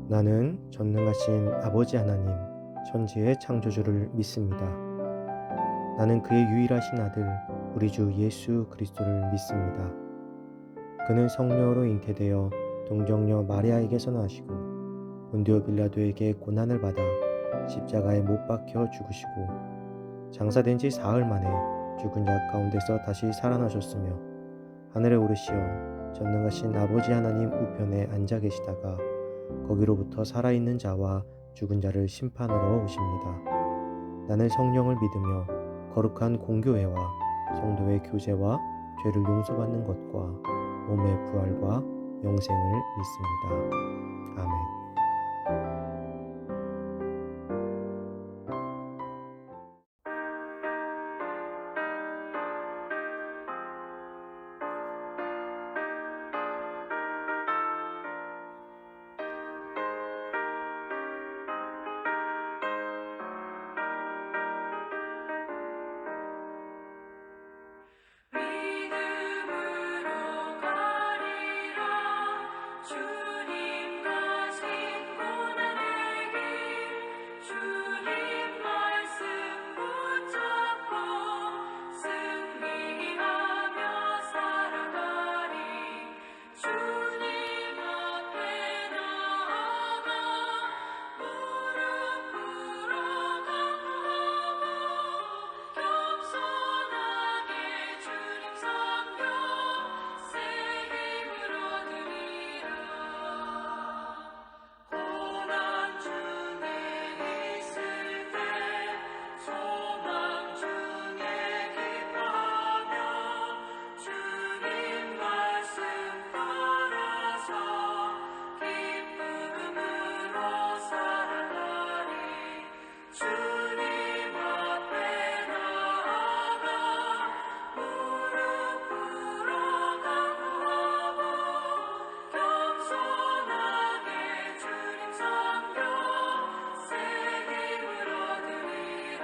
나는 전능하신 아버지 하나님, 천지의 창조주를 믿습니다. 나는 그의 유일하신 아들, 우리 주 예수 그리스도를 믿습니다. 그는 성령으로 잉태되어 동정녀 마리아에게서 나시고 본디오 빌라도에게 고난을 받아 십자가에 못 박혀 죽으시고 장사된 지 사흘 만에 죽은 자 가운데서 다시 살아나셨으며 하늘에 오르시어 전능하신 아버지 하나님 우편에 앉아 계시다가 거기로부터 살아있는 자와 죽은 자를 심판하러 오십니다. 나는 성령을 믿으며 거룩한 공교회와 성도의 교제와 죄를 용서받는 것과 몸의 부활과 영생을 믿습니다. 아멘. 믿음으로 가리라. 주님 가신 고난의 길, 주님 말씀 붙잡고 승리하며 살아가리. 주님 앞에 나아가 무릎 꿇어 간구하고 겸손하게 주님 섬겨 새 힘을 얻으리라. 고난 중에 있을 때 소망 중에 기뻐하며 주님 말씀 따라서 기쁨으로 살아가리. 주님 앞에 나아가 무릎 꿇어 간구하고 겸손하게 주님 섬겨 새 힘을 얻으리라.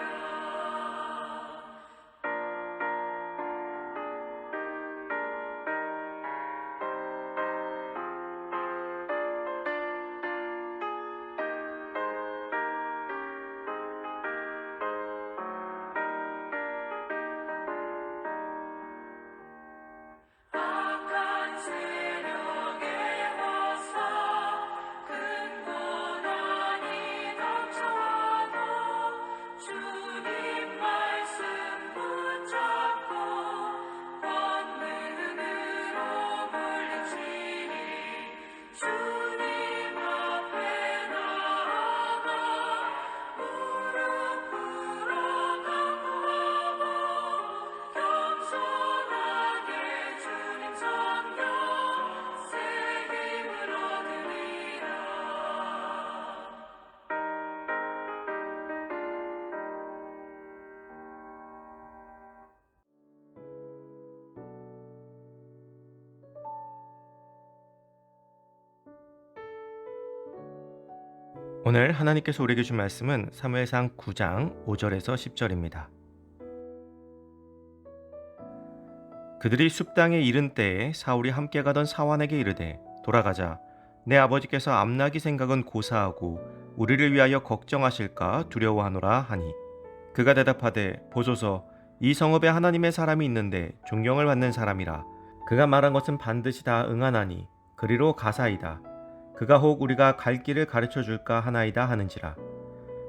악한 세력의 화살 큰 고난이 닥쳐와도 주님 말씀 붙잡고 권능으로 물리치리. 주님 앞에 나아가 무릎 꿇어 간구하고 겸손하게 주님 섬겨 새 힘을 얻으리라. 오늘 하나님께서 우리에게 준 말씀은 사무엘상 9장 5절에서 10절입니다. 그들이 숲땅에 이른 때에 사울이 함께 가던 사환에게 이르되 돌아가자. 내 아버지께서 암나기 생각은 고사하고 우리를 위하여 걱정하실까 두려워하노라 하니 그가 대답하되 보소서 이 성읍에 하나님의 사람이 있는데 존경을 받는 사람이라. 그가 말한 것은 반드시 다 응하나니 그리로 가사이다. 그가 혹 우리가 갈 길을 가르쳐 줄까 하나이다 하는지라.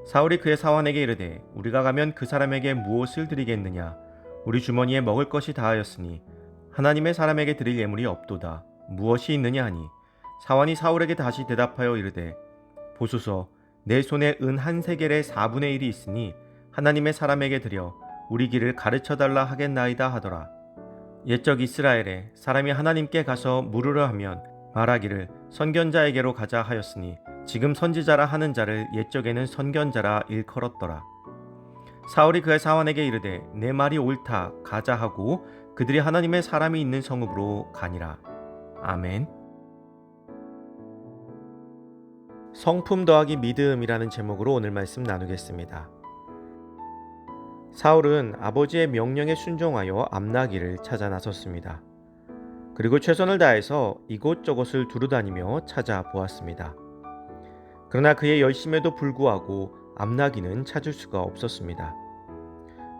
사울이 그의 사환에게 이르되 우리가 가면 그 사람에게 무엇을 드리겠느냐. 우리 주머니에 먹을 것이 다하였으니 하나님의 사람에게 드릴 예물이 없도다. 무엇이 있느냐 하니 사환이 사울에게 다시 대답하여 이르되 보소서 내 손에 은 한 세겔의 4분의 1이 있으니 하나님의 사람에게 드려 우리 길을 가르쳐 달라 하겠나이다 하더라. 옛적 이스라엘에 사람이 하나님께 가서 물으려 하면 말하기를 선견자에게로 가자 하였으니 지금 선지자라 하는 자를 옛적에는 선견자라 일컬었더라. 사울이 그의 사환에게 이르되 내 말이 옳다 가자 하고 그들이 하나님의 사람이 있는 성읍으로 가니라. 아멘. 성품 더하기 믿음이라는 제목으로 오늘 말씀 나누겠습니다. 사울은 아버지의 명령에 순종하여 암나기를 찾아 나섰습니다. 그리고 최선을 다해서 이곳저곳을 두루다니며 찾아보았습니다. 그러나 그의 열심에도 불구하고 암나귀는 찾을 수가 없었습니다.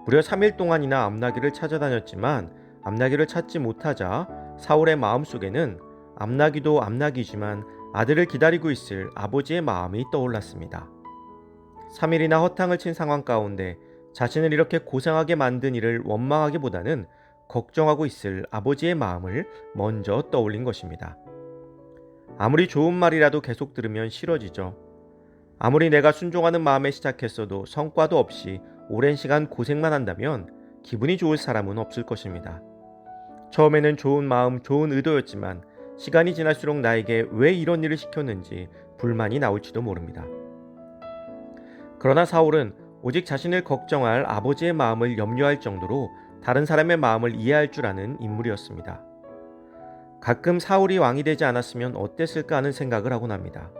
무려 3일 동안이나 암나귀를 찾아다녔지만 암나귀를 찾지 못하자 사울의 마음속에는 암나귀도 암나귀지만 아들을 기다리고 있을 아버지의 마음이 떠올랐습니다. 3일이나 허탕을 친 상황 가운데 자신을 이렇게 고생하게 만든 일을 원망하기보다는 걱정하고 있을 아버지의 마음을 먼저 떠올린 것입니다. 아무리 좋은 말이라도 계속 들으면 싫어지죠. 아무리 내가 순종하는 마음에 시작했어도 성과도 없이 오랜 시간 고생만 한다면 기분이 좋을 사람은 없을 것입니다. 처음에는 좋은 마음, 좋은 의도였지만 시간이 지날수록 나에게 왜 이런 일을 시켰는지 불만이 나올지도 모릅니다. 그러나 사울은 오직 자신을 걱정할 아버지의 마음을 염려할 정도로 다른 사람의 마음을 이해할 줄 아는 인물이었습니다. 가끔 사울이 왕이 되지 않았으면 어땠을까 하는 생각을 하곤 합니다.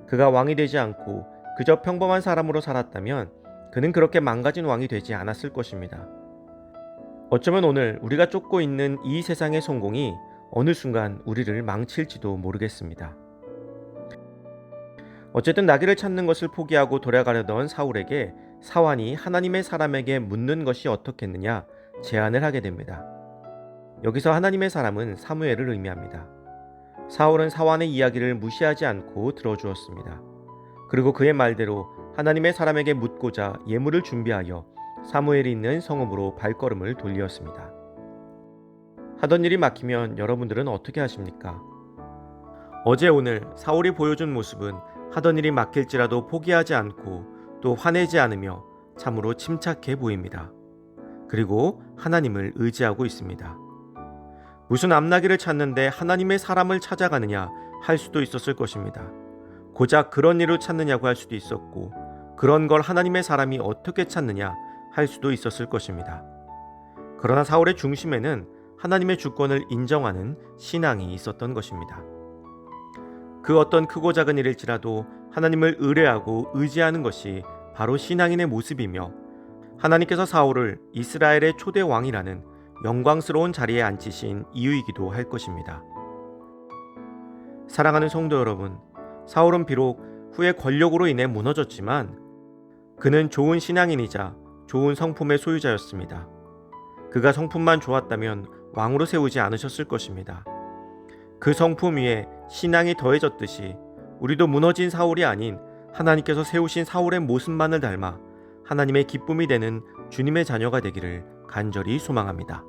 그가 왕이 되지 않고 그저 평범한 사람으로 살았다면 그는 그렇게 망가진 왕이 되지 않았을 것입니다. 어쩌면 오늘 우리가 쫓고 있는 이 세상의 성공이 어느 순간 우리를 망칠지도 모르겠습니다. 어쨌든 나귀를 찾는 것을 포기하고 돌아가려던 사울에게 사환이 하나님의 사람에게 묻는 것이 어떻겠느냐 제안을 하게 됩니다. 여기서 하나님의 사람은 사무엘을 의미합니다. 사울은 사환의 이야기를 무시하지 않고 들어주었습니다. 그리고 그의 말대로 하나님의 사람에게 묻고자 예물을 준비하여 사무엘이 있는 성읍으로 발걸음을 돌리었습니다. 하던 일이 막히면 여러분들은 어떻게 하십니까? 어제 오늘 사울이 보여준 모습은 하던 일이 막힐지라도 포기하지 않고 또 화내지 않으며 참으로 침착해 보입니다. 그리고 하나님을 의지하고 있습니다. 무슨 암나귀를 찾는데 하나님의 사람을 찾아가느냐 할 수도 있었을 것입니다. 고작 그런 일을 찾느냐고 할 수도 있었고 그런 걸 하나님의 사람이 어떻게 찾느냐 할 수도 있었을 것입니다. 그러나 사울의 중심에는 하나님의 주권을 인정하는 신앙이 있었던 것입니다. 그 어떤 크고 작은 일일지라도 하나님을 의뢰하고 의지하는 것이 바로 신앙인의 모습이며 하나님께서 사울을 이스라엘의 초대 왕이라는 영광스러운 자리에 앉히신 이유이기도 할 것입니다. 사랑하는 성도 여러분, 사울은 비록 후에 권력으로 인해 무너졌지만 그는 좋은 신앙인이자 좋은 성품의 소유자였습니다. 그가 성품만 좋았다면 왕으로 세우지 않으셨을 것입니다. 그 성품 위에 신앙이 더해졌듯이 우리도 무너진 사울이 아닌 하나님께서 세우신 사울의 모습만을 닮아 하나님의 기쁨이 되는 주님의 자녀가 되기를 간절히 소망합니다.